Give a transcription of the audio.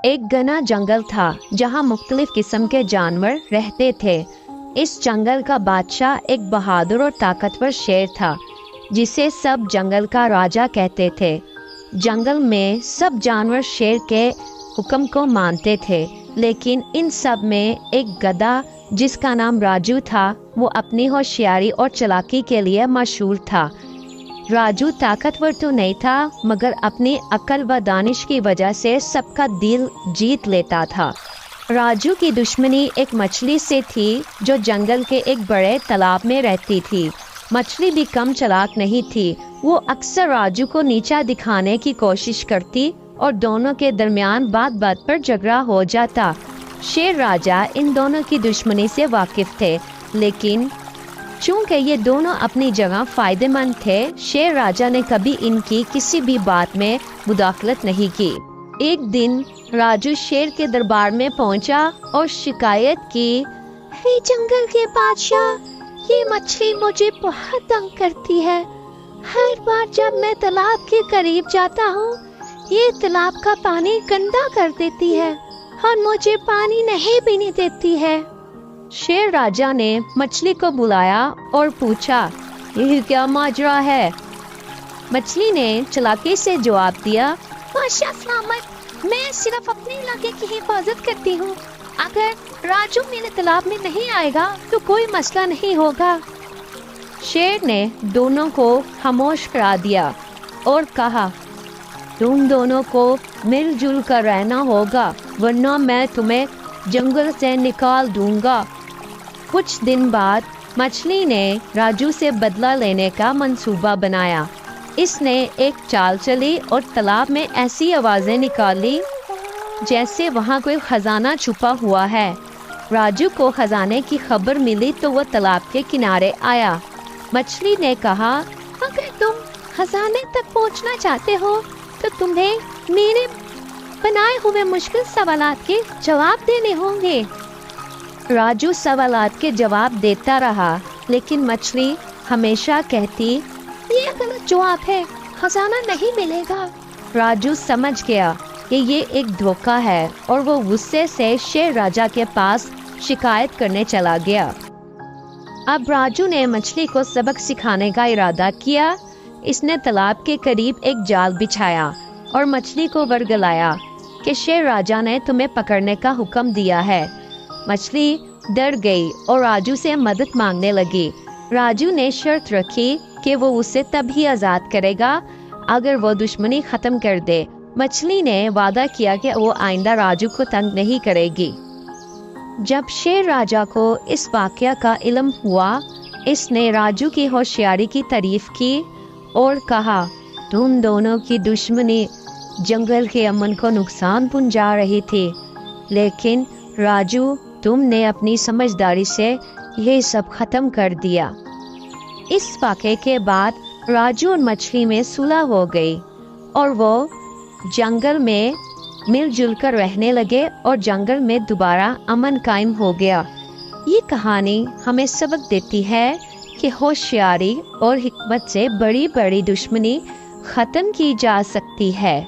एक घना जंगल था जहाँ मुख्तलिफ किस्म के जानवर रहते थे। इस जंगल का बादशाह एक बहादुर और ताकतवर शेर था जिसे सब जंगल का राजा कहते थे। जंगल में सब जानवर शेर के हुक्म को मानते थे, लेकिन इन सब में एक गधा जिसका नाम राजू था, वो अपनी होशियारी और चालाकी के लिए मशहूर था। राजू ताकतवर तो नहीं था, मगर अपनी अक्ल व दानिश की वजह से सबका दिल जीत लेता था। राजू की दुश्मनी एक मछली से थी जो जंगल के एक बड़े तालाब में रहती थी। मछली भी कम चालाक नहीं थी। वो अक्सर राजू को नीचा दिखाने की कोशिश करती और दोनों के दरमियान बात बात पर झगड़ा हो जाता। शेर राजा इन दोनों की दुश्मनी से वाकिफ थे, लेकिन चूंकि ये दोनों अपनी जगह फायदेमंद थे, शेर राजा ने कभी इनकी किसी भी बात में मुदाखलत नहीं की। एक दिन राजू शेर के दरबार में पहुंचा और शिकायत की, हे जंगल के बादशाह, ये मछली मुझे बहुत तंग करती है। हर बार जब मैं तालाब के करीब जाता हूँ, ये तालाब का पानी गंदा कर देती है और मुझे पानी नहीं पीने देती है। शेर राजा ने मछली को बुलाया और पूछा, यह क्या माजरा है? मछली ने चालाकी से जवाब दिया, बादशाह सलामत, मैं सिर्फ अपने इलाके की हिफाजत करती हूँ। अगर राजू मेरे तालाब में नहीं आएगा तो कोई मसला नहीं होगा। शेर ने दोनों को खामोश करा दिया और कहा, तुम दोनों को मिलजुल कर रहना होगा, वरना मैं तुम्हें जंगल से निकाल दूंगा। कुछ दिन बाद मछली ने राजू से बदला लेने का मंसूबा बनाया। इसने एक चाल चली और तालाब में ऐसी आवाजें निकाली जैसे वहाँ कोई खजाना छुपा हुआ है। राजू को खजाने की खबर मिली तो वह तालाब के किनारे आया। मछली ने कहा, अगर तुम खजाने तक पहुँचना चाहते हो तो तुम्हें मेरे बनाए हुए मुश्किल सवालात के जवाब देने होंगे। राजू सवालात के जवाब देता रहा, लेकिन मछली हमेशा कहती, ये गलत जवाब है, खजाना नहीं मिलेगा। राजू समझ गया कि ये एक धोखा है और वो गुस्से से शेर राजा के पास शिकायत करने चला गया। अब राजू ने मछली को सबक सिखाने का इरादा किया। इसने तालाब के करीब एक जाल बिछाया और मछली को वर्गलाया कि शेर राजा ने तुम्हें पकड़ने का हुक्म दिया है। मछली डर गई और राजू से मदद मांगने लगी। राजू ने शर्त रखी कि वो उसे तभी आज़ाद करेगा अगर वो दुश्मनी ख़त्म कर दे। मछली ने वादा किया कि वो आइंदा राजू को तंग नहीं करेगी। जब शेर राजा को इस वाक़या का इल्म हुआ, इसने राजू की होशियारी की तारीफ की और कहा, तुम दोनों की दुश्मनी जंगल के अमन को नुकसान पहुंचा रही थी, लेकिन राजू तुमने अपनी समझदारी से ये सब खत्म कर दिया। इस वाक़े के बाद राजू और मछली में सुलह हो गई और वो जंगल में मिलजुल कर रहने लगे और जंगल में दोबारा अमन कायम हो गया। ये कहानी हमें सबक देती है कि होशियारी और हिकमत से बड़ी बड़ी दुश्मनी खत्म की जा सकती है।